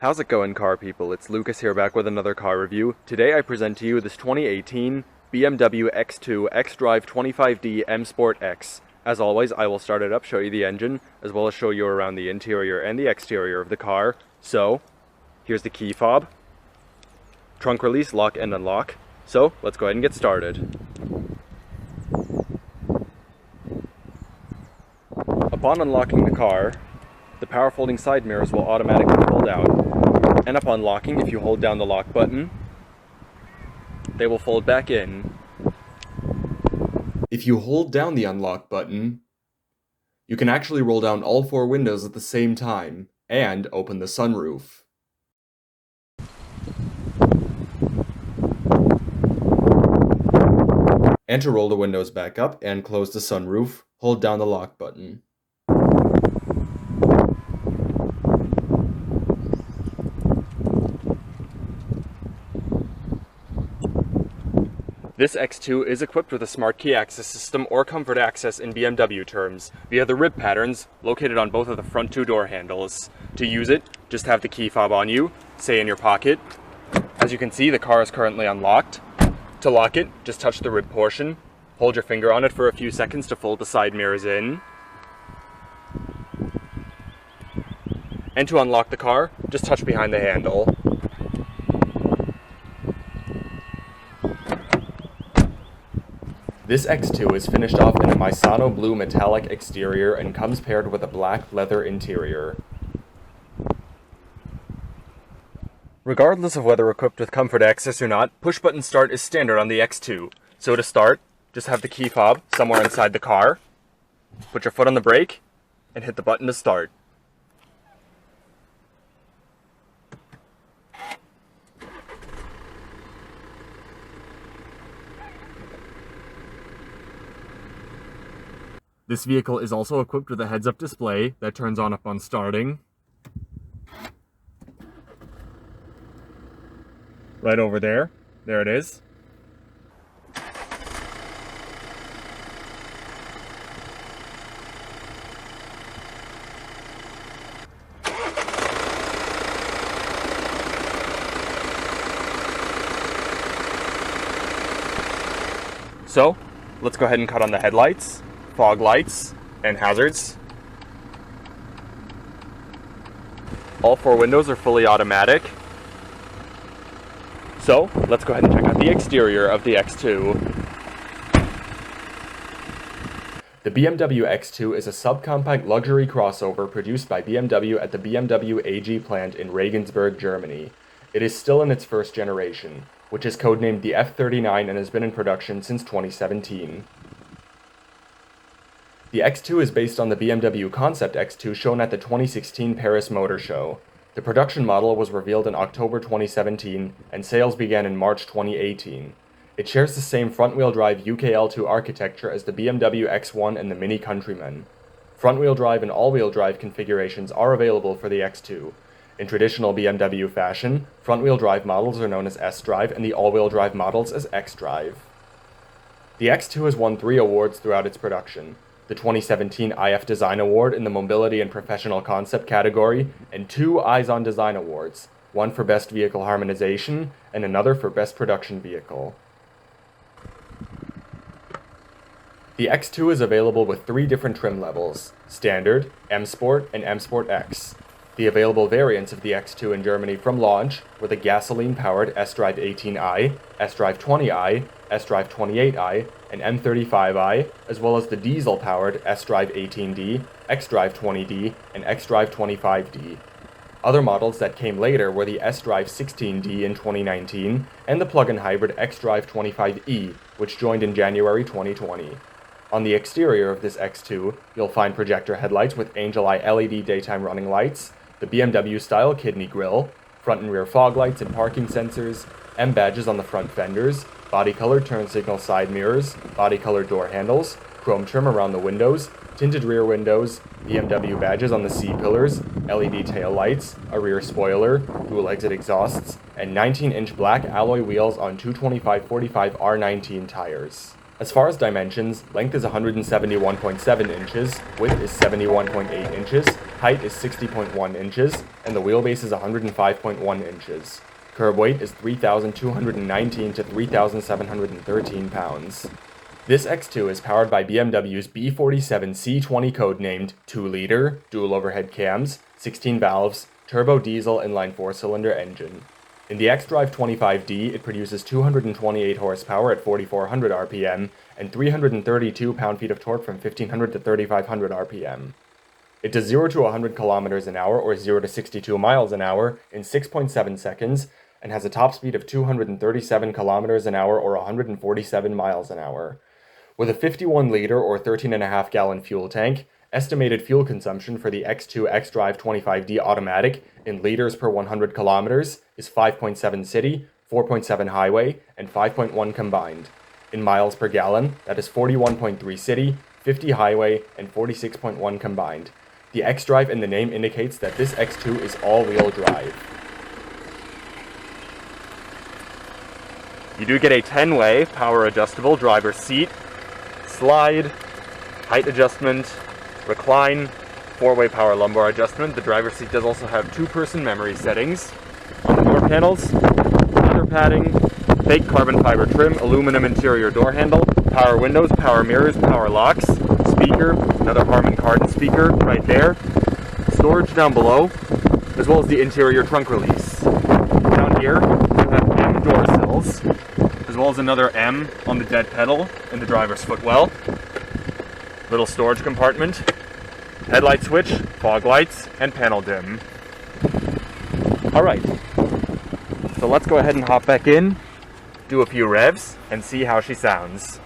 How's it going, car people? It's Lucas here, back with another car review. Today I present to you this 2018 BMW X2 xDrive25d M Sport X. As always, I will start it up, show you the engine, as well as show you around the interior and the exterior of the car. So, here's the key fob, trunk release, lock and unlock. So, let's go ahead and get started. Upon unlocking the car, the power folding side mirrors will automatically fold out, and upon locking, if you hold down the lock button, they will fold back in. If you hold down the unlock button, you can actually roll down all four windows at the same time and open the sunroof. And to roll the windows back up and close the sunroof, hold down the lock button. This X2 is equipped with a smart key access system, or comfort access in BMW terms, via the rib patterns located on both of the front two door handles. To use it, just have the key fob on you, say in your pocket. As you can see, the car is currently unlocked. To lock it, just touch the rib portion, hold your finger on it for a few seconds to fold the side mirrors in. And to unlock the car, just touch behind the handle. This X2 is finished off in a Misano blue metallic exterior and comes paired with a black leather interior. Regardless of whether equipped with comfort access or not, push-button start is standard on the X2. So to start, just have the key fob somewhere inside the car, put your foot on the brake, and hit the button to start. This vehicle is also equipped with a heads-up display that turns on upon starting. Right over there. There it is. So, let's go ahead and cut on the headlights, fog lights, and hazards. All four windows are fully automatic. So, let's go ahead and check out the exterior of the X2. The BMW X2 is a subcompact luxury crossover produced by BMW at the BMW AG plant in Regensburg, Germany. It is still in its first generation, which is codenamed the F39 and has been in production since 2017. The X2 is based on the BMW Concept X2 shown at the 2016 Paris Motor Show. The production model was revealed in October 2017, and sales began in March 2018. It shares the same front-wheel drive UKL2 architecture as the BMW X1 and the Mini Countryman. Front-wheel drive and all-wheel drive configurations are available for the X2. In traditional BMW fashion, front-wheel drive models are known as S-Drive and the all-wheel drive models as X-Drive. The X2 has won 3 awards throughout its production: the 2017 iF Design Award in the Mobility and Professional Concept category, and 2 Eyes on Design Awards, one for Best Vehicle Harmonization and another for Best Production Vehicle. The X2 is available with 3 different trim levels: Standard, M Sport, and M Sport X. The available variants of the X2 in Germany from launch were the gasoline-powered xDrive18i, xDrive20i, xDrive28i, and M35i, as well as the diesel-powered xDrive18d, xDrive20d, and xDrive25d. Other models that came later were the xDrive16d in 2019, and the plug-in hybrid xDrive25e, which joined in January 2020. On the exterior of this X2, you'll find projector headlights with Angel Eye LED daytime running lights, the BMW-style kidney grille, front and rear fog lights and parking sensors, M badges on the front fenders, body-colored turn signal side mirrors, body-colored door handles, chrome trim around the windows, tinted rear windows, BMW badges on the C-pillars, LED tail lights, a rear spoiler, dual exit exhausts, and 19-inch black alloy wheels on 225/45 R19 tires. As far as dimensions, length is 171.7 inches, width is 71.8 inches, Height is 60.1 inches, and the wheelbase is 105.1 inches. Curb weight is 3,219 to 3,713 pounds. This X2 is powered by BMW's B47 C20 codenamed 2-liter, dual overhead cams, 16 valves, turbo diesel inline 4-cylinder engine. In the xDrive25d, it produces 228 horsepower at 4,400 RPM and 332 pound-feet of torque from 1,500 to 3,500 RPM. It does 0 to 100 kilometers an hour or 0 to 62 miles an hour in 6.7 seconds and has a top speed of 237 kilometers an hour or 147 miles an hour. With a 51-liter or 13.5-gallon fuel tank, estimated fuel consumption for the X2 xDrive25d automatic in liters per 100 kilometers is 5.7 city, 4.7 highway, and 5.1 combined. In miles per gallon, that is 41.3 city, 50 highway, and 46.1 combined. The xDrive in the name indicates that this X2 is all-wheel drive. You do get a 10-way power adjustable driver's seat, slide, height adjustment, recline, 4-way power lumbar adjustment. The driver's seat does also have 2-person memory settings. On the door panels, leather padding, fake carbon fiber trim, aluminum interior door handle, power windows, power mirrors, power locks, speaker, another Harman Kardon speaker right there, storage down below, as well as the interior trunk release. Down here, you have M door sills, as well as another M on the dead pedal in the driver's footwell. Little storage compartment, headlight switch, fog lights, and panel dim. Alright, so let's go ahead and hop back in, do a few revs, and see how she sounds.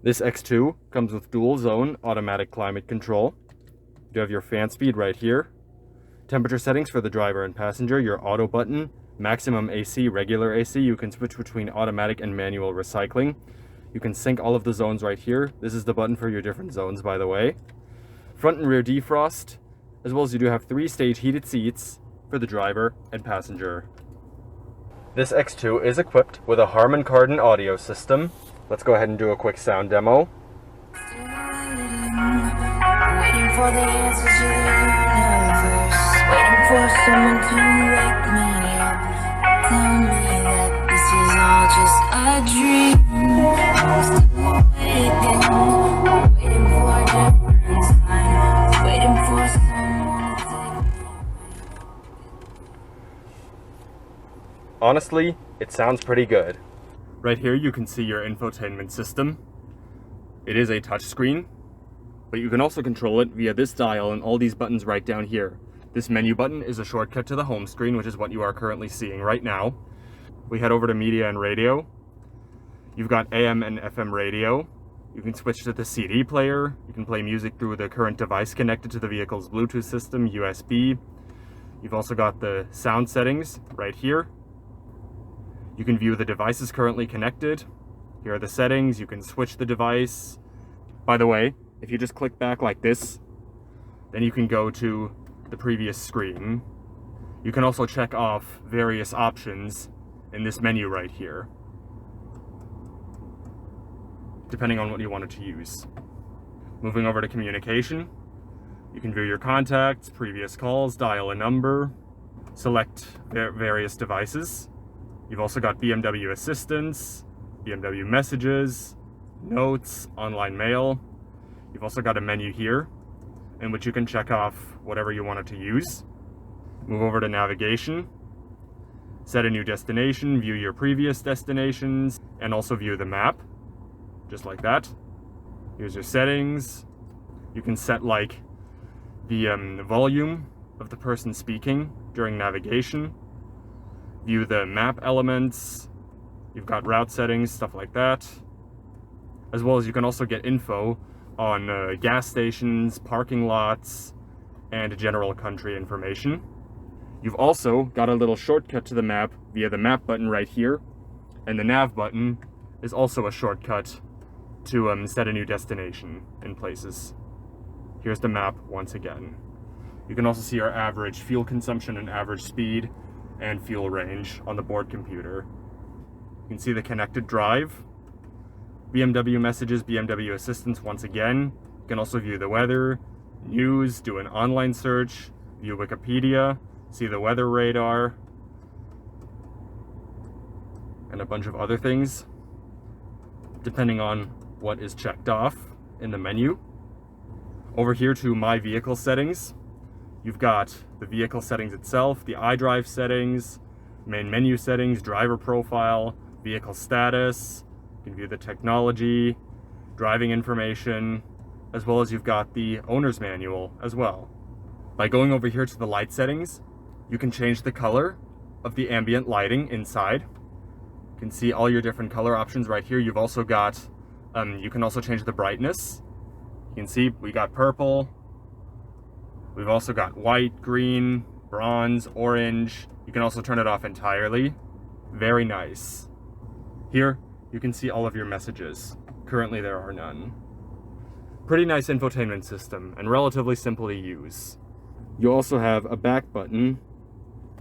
This X2 comes with dual zone automatic climate control. You have your fan speed right here. Temperature settings for the driver and passenger, your auto button, maximum AC, regular AC. You can switch between automatic and manual recycling. You can sync all of the zones right here. This is the button for your different zones, by the way. Front and rear defrost, as well as you do have 3-stage heated seats for the driver and passenger. This X2 is equipped with a Harman Kardon audio system. Let's go ahead and do a quick sound demo. Waiting for the answers to the universe. Waiting for someone to wake me up. Tell me that this is all just a dream. I'm still waiting. Waiting for a different sign. Waiting for someone to take me. Honestly, it sounds pretty good. Right here you can see your infotainment system. It is a touchscreen, but you can also control it via this dial and all these buttons right down here. This menu button is a shortcut to the home screen, which is what you are currently seeing right now. We head over to media and radio. You've got AM and FM radio. You can switch to the CD player. You can play music through the current device connected to the vehicle's Bluetooth system, USB. You've also got the sound settings right here. You can view the devices currently connected. Here are the settings. You can switch the device. By the way, if you just click back like this, then you can go to the previous screen. You can also check off various options in this menu right here, depending on what you wanted to use. Moving over to communication, you can view your contacts, previous calls, dial a number, select various devices. You've also got BMW Assistance, BMW Messages, Notes, Online Mail. You've also got a menu here in which you can check off whatever you wanted to use. Move over to navigation, set a new destination, view your previous destinations, and also view the map, just like that. Here's your settings. You can set like the volume of the person speaking during navigation, view the map elements. You've got route settings, stuff like that, as well as you can also get info on gas stations, parking lots, and general country information. You've also got a little shortcut to the map via the map button right here, and the nav button is also a shortcut to set a new destination in places. Here's the map once again. You can also see our average fuel consumption and average speed and fuel range on the board computer. You can see the connected drive, BMW Messages, BMW Assistance once again. You can also view the weather, news, do an online search, view Wikipedia, see the weather radar, and a bunch of other things, depending on what is checked off in the menu. Over here to My Vehicle Settings, you've got the vehicle settings itself, the iDrive settings, main menu settings, driver profile, vehicle status. You can view the technology, driving information, as well as you've got the owner's manual as well. By going over here to the light settings, you can change the color of the ambient lighting inside. You can see all your different color options right here. You've also got, you can also change the brightness. You can see we got purple. We've also got white, green, bronze, orange. You can also turn it off entirely. Very nice. Here, you can see all of your messages. Currently, there are none. Pretty nice infotainment system and relatively simple to use. You also have a back button,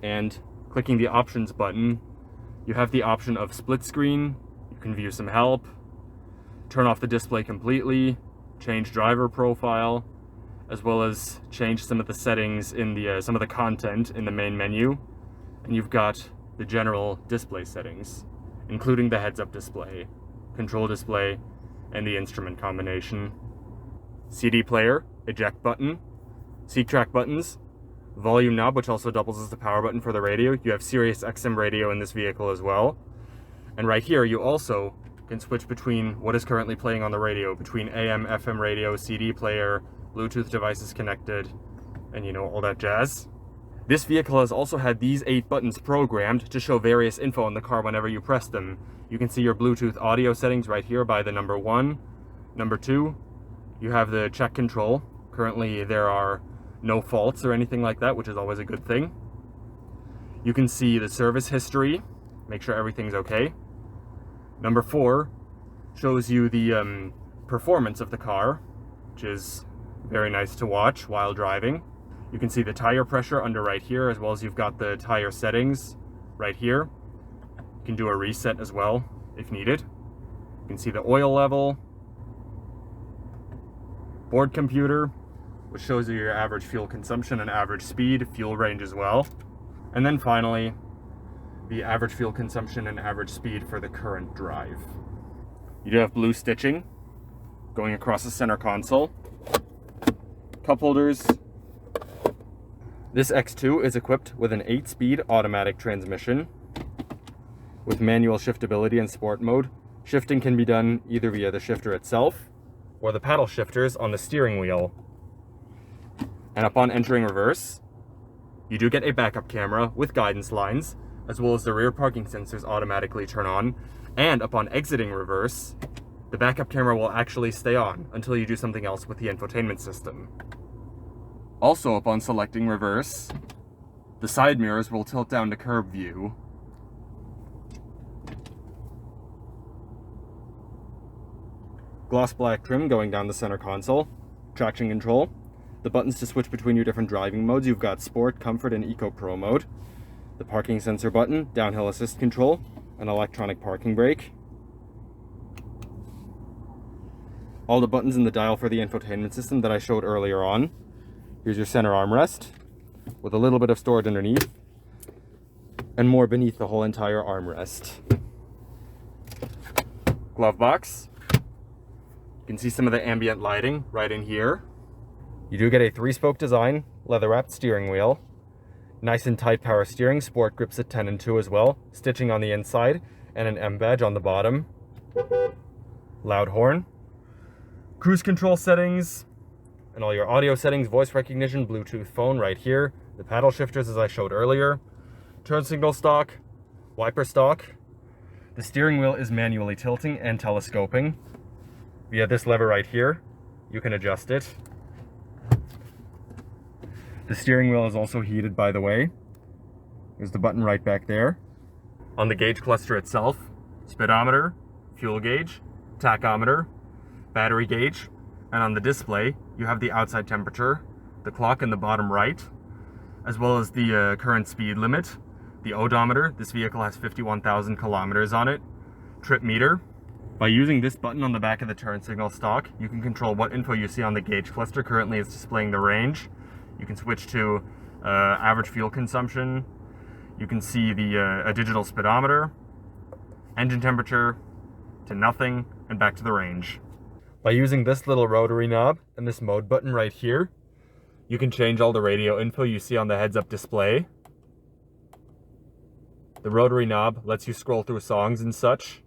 and clicking the options button, you have the option of split screen. You can view some help, turn off the display completely, change driver profile, as well as change some of the settings in the some of the content in the main menu. And you've got the general display settings, including the heads-up display, control display, and the instrument combination. CD player, eject button, seat track buttons, volume knob, which also doubles as the power button for the radio. You have Sirius XM radio in this vehicle as well. And right here, you also can switch between what is currently playing on the radio, between AM, FM radio, CD player, Bluetooth devices connected, and you know, all that jazz. This vehicle has also had these 8 buttons programmed to show various info on the car whenever you press them. You can see your Bluetooth audio settings right here by the number 1. Number 2, you have the check control. Currently there are no faults or anything like that, which is always a good thing. You can see the service history, make sure everything's okay. Number 4 shows you the performance of the car, which is very nice to watch while driving. You can see the tire pressure under right here, as well as you've got the tire settings right here. You can do a reset as well if needed. You can see the oil level, board computer, which shows you your average fuel consumption and average speed, fuel range as well. And then finally, the average fuel consumption and average speed for the current drive. You do have blue stitching going across the center console. Cup holders. This X2 is equipped with an 8-speed automatic transmission with manual shiftability and sport mode. Shifting can be done either via the shifter itself or the paddle shifters on the steering wheel. And upon entering reverse, you do get a backup camera with guidance lines, as well as the rear parking sensors automatically turn on. And upon exiting reverse, the backup camera will actually stay on until you do something else with the infotainment system. Also, upon selecting reverse, the side mirrors will tilt down to curb view. Gloss black trim going down the center console. Traction control. The buttons to switch between your different driving modes. You've got Sport, Comfort, and Eco Pro mode. The parking sensor button, downhill assist control, an electronic parking brake. all the buttons in the dial for the infotainment system that I showed earlier on. Here's your center armrest with a little bit of storage underneath and more beneath the whole entire armrest. Glove box. You can see some of the ambient lighting right in here. You do get a 3-spoke design, leather-wrapped steering wheel. Nice and tight power steering, sport grips at 10 and 2 as well. Stitching on the inside and an M badge on the bottom. Loud horn. Cruise control settings and all your audio settings, voice recognition, Bluetooth phone right here. The paddle shifters as I showed earlier. Turn signal stalk, wiper stalk. The steering wheel is manually tilting and telescoping. Via this lever right here, you can adjust it. The steering wheel is also heated, by the way. There's the button right back there. On the gauge cluster itself, speedometer, fuel gauge, tachometer, battery gauge, and on the display, you have the outside temperature, the clock in the bottom right, as well as the current speed limit, the odometer. This vehicle has 51,000 kilometers on it, trip meter. By using this button on the back of the turn signal stalk, you can control what info you see on the gauge cluster. Currently it's displaying the range. You can switch to average fuel consumption. You can see a digital speedometer, engine temperature, to nothing, and back to the range. By using this little rotary knob and this mode button right here, you can change all the radio info you see on the heads-up display. The rotary knob lets you scroll through songs and such.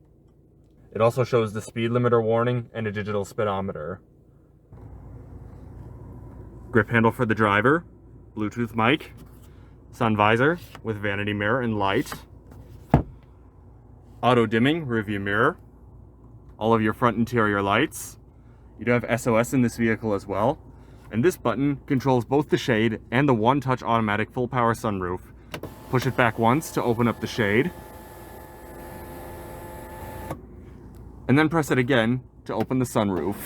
It also shows the speed limiter warning and a digital speedometer. Grip handle for the driver, Bluetooth mic, sun visor with vanity mirror and light, auto dimming rearview mirror, all of your front interior lights. You do have SOS in this vehicle as well, and this button controls both the shade and the one-touch automatic full power sunroof. Push it back once to open up the shade, and then press it again to open the sunroof.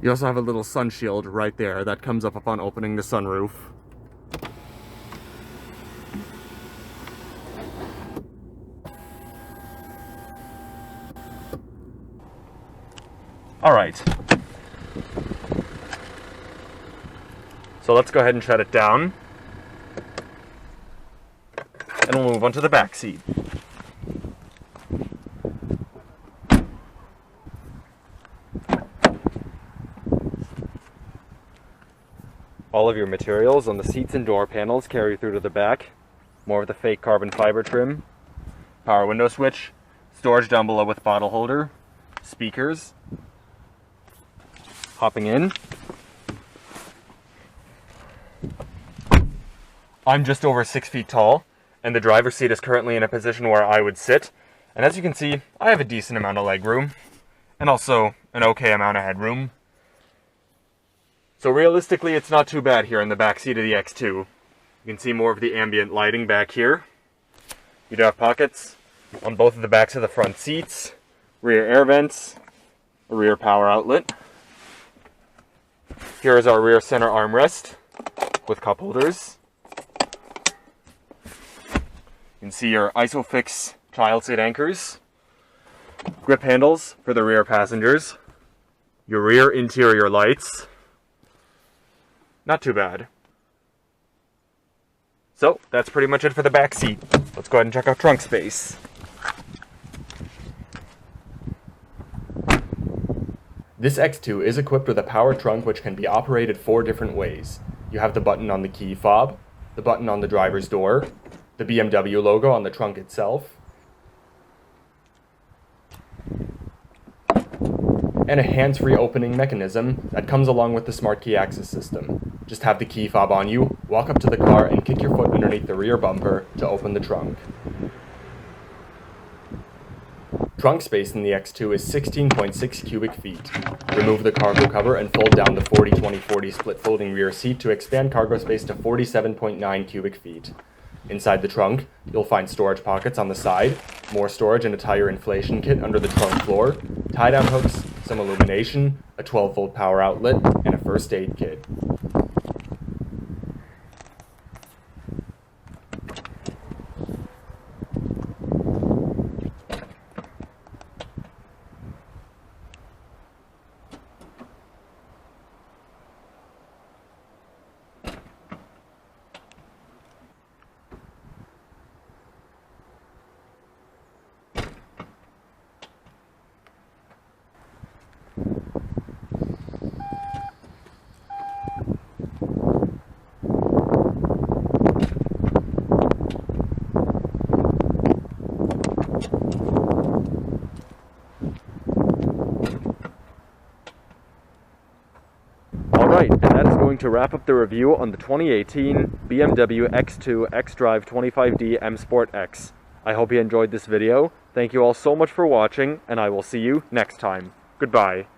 You also have a little sun shield right there that comes up upon opening the sunroof. All right. So let's go ahead and shut it down. And we'll move on to the back seat. All of your materials on the seats and door panels carry through to the back. More of the fake carbon fiber trim. Power window switch. Storage down below with bottle holder. Speakers. Hopping in. I'm just over 6 feet tall, and the driver's seat is currently in a position where I would sit. And as you can see, I have a decent amount of leg room, and also an okay amount of headroom. So realistically, it's not too bad here in the back seat of the X2. You can see more of the ambient lighting back here. You do have pockets on both of the backs of the front seats, rear air vents, a rear power outlet. Here is our rear center armrest with cup holders. You can see your ISOFIX child seat anchors, grip handles for the rear passengers, your rear interior lights. Not too bad. So that's pretty much it for the back seat. Let's go ahead and check out trunk space. This X2 is equipped with a power trunk which can be operated 4 different ways. You have the button on the key fob, the button on the driver's door, the BMW logo on the trunk itself, and a hands-free opening mechanism that comes along with the smart key access system. Just have the key fob on you, walk up to the car, and kick your foot underneath the rear bumper to open the trunk. Trunk space in the X2 is 16.6 cubic feet. Remove the cargo cover and fold down the 40-20-40 split folding rear seat to expand cargo space to 47.9 cubic feet. Inside the trunk, you'll find storage pockets on the side, more storage and a tire inflation kit under the trunk floor, tie-down hooks, some illumination, a 12-volt power outlet, and a first aid kit. to wrap up the review on the 2018 BMW X2 xDrive25d M Sport X. I hope you enjoyed this video. Thank you all so much for watching, and I will see you next time. Goodbye.